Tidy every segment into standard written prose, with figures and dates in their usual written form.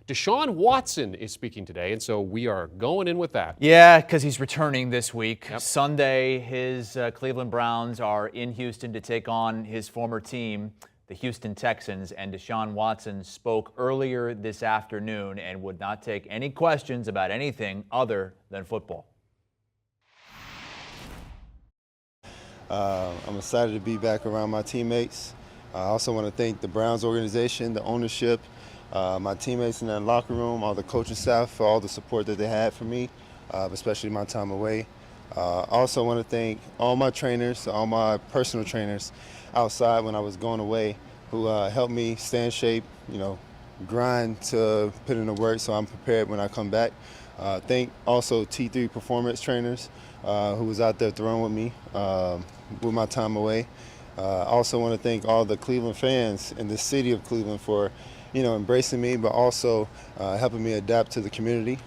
Deshaun Watson is speaking today, and so we are going in with that. Yeah, because he's returning this week. Yep. Sunday, his Cleveland Browns are in Houston to take on his former team, the Houston Texans, and Deshaun Watson spoke earlier this afternoon and would not take any questions about anything other than football. I'm excited to be back around my teammates. I also want to thank the Browns organization, the ownership, my teammates in that locker room, all the coaching staff for all the support that they had for me, especially my time away. I also want to thank all my trainers, all my personal trainers outside when I was going away who helped me stay in shape, grind to put in the work so I'm prepared when I come back. Thank also T3 performance trainers who was out there throwing with me with my time away. I also want to thank all the Cleveland fans in the city of Cleveland for, embracing me, but also helping me adapt to the community.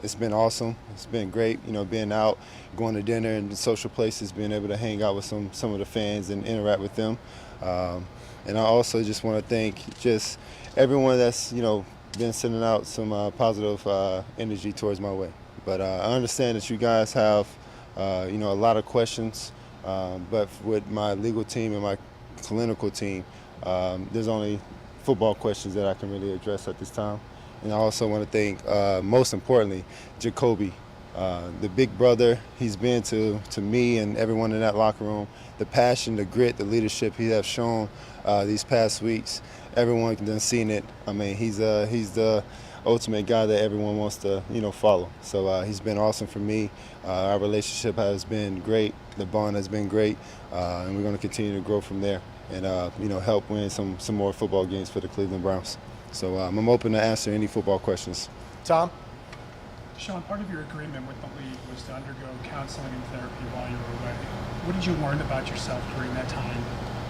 It's been awesome. It's been great, being out, going to dinner and social places, being able to hang out with some of the fans and interact with them. And I also just want to thank just everyone that's, been sending out some positive energy towards my way. But I understand that you guys have, a lot of questions. But with my legal team and my clinical team, there's only football questions that I can really address at this time. And I also want to thank, most importantly, Jacoby, the big brother he's been to me and everyone in that locker room. The passion, the grit, the leadership he has shown these past weeks. Everyone has seen it. I mean, he's the ultimate guy that everyone wants to, follow. So he's been awesome for me. Our relationship has been great. The bond has been great, and we're going to continue to grow from there and, help win some more football games for the Cleveland Browns. So I'm open to answer any football questions. Tom? Deshaun, part of your agreement with the league was to undergo counseling and therapy while you were away. What did you learn about yourself during that time,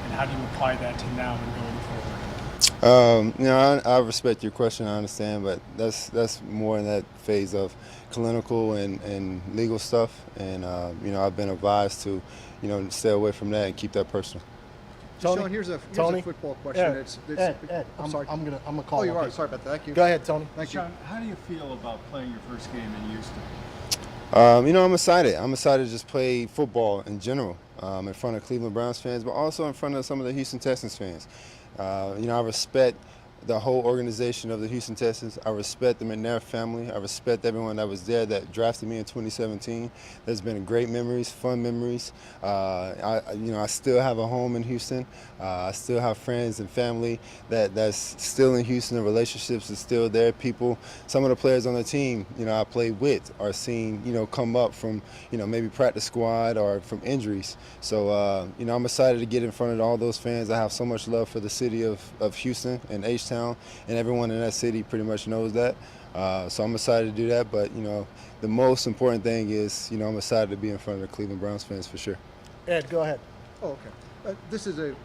and how do you apply that to now and going forward? I respect your question, I understand, but that's more in that phase of clinical and legal stuff, and I've been advised to, stay away from that and keep that personal. Tony? Sean, here's a football question. Ed, I'm sorry. I'm gonna call. Oh, you on are. people. Sorry about that. Thank you. Go ahead, Tony. Thank you. Sean, how do you feel about playing your first game in Houston? I'm excited. I'm excited to just play football in general in front of Cleveland Browns fans, but also in front of some of the Houston Texans fans. I respect the whole organization of the Houston Texans. I respect the McNair family. I respect everyone that was there that drafted me in 2017. There's been great memories, fun memories. I still have a home in Houston. I still have friends and family that's still in Houston. The relationships are still there. People, some of the players on the team, I played with are seen, come up from, maybe practice squad or from injuries. So, I'm excited to get in front of all those fans. I have so much love for the city of Houston and H-Town. And everyone in that city pretty much knows that. So I'm excited to do that. But, the most important thing is, I'm excited to be in front of the Cleveland Browns fans for sure. Ed, go ahead. Oh, okay. This is a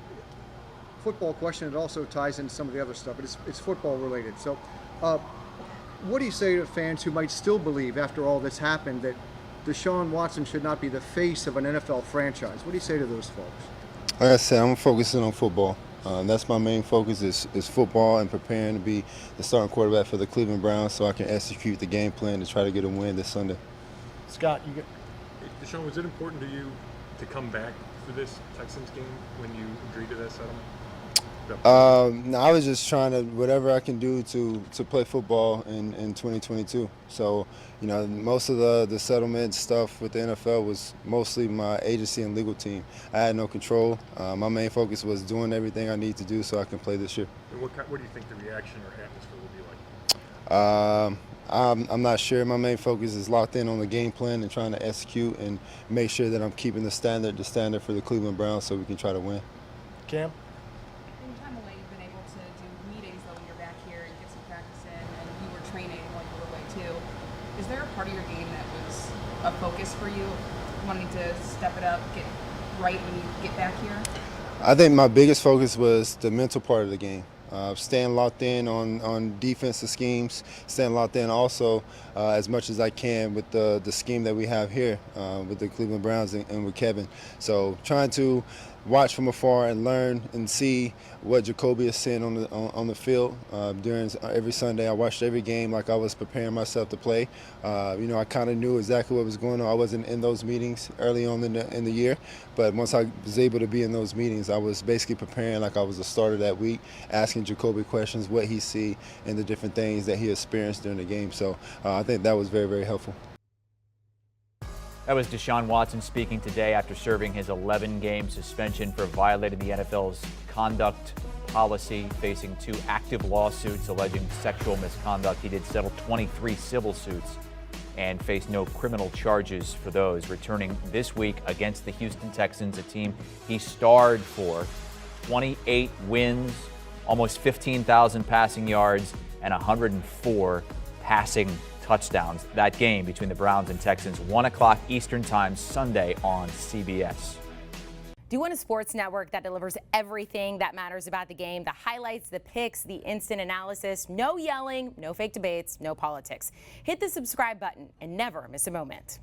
football question. It also ties into some of the other stuff, but it's football related. So what do you say to fans who might still believe, after all this happened, that Deshaun Watson should not be the face of an NFL franchise? What do you say to those folks? Like I said, I'm focusing on football. That's my main focus is football and preparing to be the starting quarterback for the Cleveland Browns so I can execute the game plan to try to get a win this Sunday. Scott, you get. Deshaun, was it important to you to come back for this Texans game when you agreed to that settlement? No, I was just trying to whatever I can do to play football in 2022. So, most of the settlement stuff with the NFL was mostly my agency and legal team. I had no control. My main focus was doing everything I need to do so I can play this year. And what do you think the reaction or atmosphere will be like? I'm not sure. My main focus is locked in on the game plan and trying to execute and make sure that I'm keeping the standard for the Cleveland Browns so we can try to win. Cam? Training while you were away too. Is there a part of your game that was a focus for you, wanting to step it up, get right when you get back here? I think my biggest focus was the mental part of the game. Staying locked in on defensive schemes, staying locked in also as much as I can with the scheme that we have here with the Cleveland Browns and with Kevin. So trying to watch from afar and learn and see what Jacoby is seeing on the field. During every Sunday, I watched every game like I was preparing myself to play. I kind of knew exactly what was going on. I wasn't in those meetings early on in the year, but once I was able to be in those meetings, I was basically preparing like I was the starter that week, asking Jacoby questions, what he see, and the different things that he experienced during the game. So I think that was very, very helpful. That was Deshaun Watson speaking today after serving his 11-game suspension for violating the NFL's conduct policy, facing 2 active lawsuits alleging sexual misconduct. He did settle 23 civil suits and faced no criminal charges for those, returning this week against the Houston Texans, a team he starred for. 28 wins, almost 15,000 passing yards, and 104 passing touchdowns. That game between the Browns and Texans, 1 o'clock Eastern Time, Sunday on CBS. Do you want a sports network that delivers everything that matters about the game? The highlights, the picks, the instant analysis, no yelling, no fake debates, no politics. Hit the subscribe button and never miss a moment.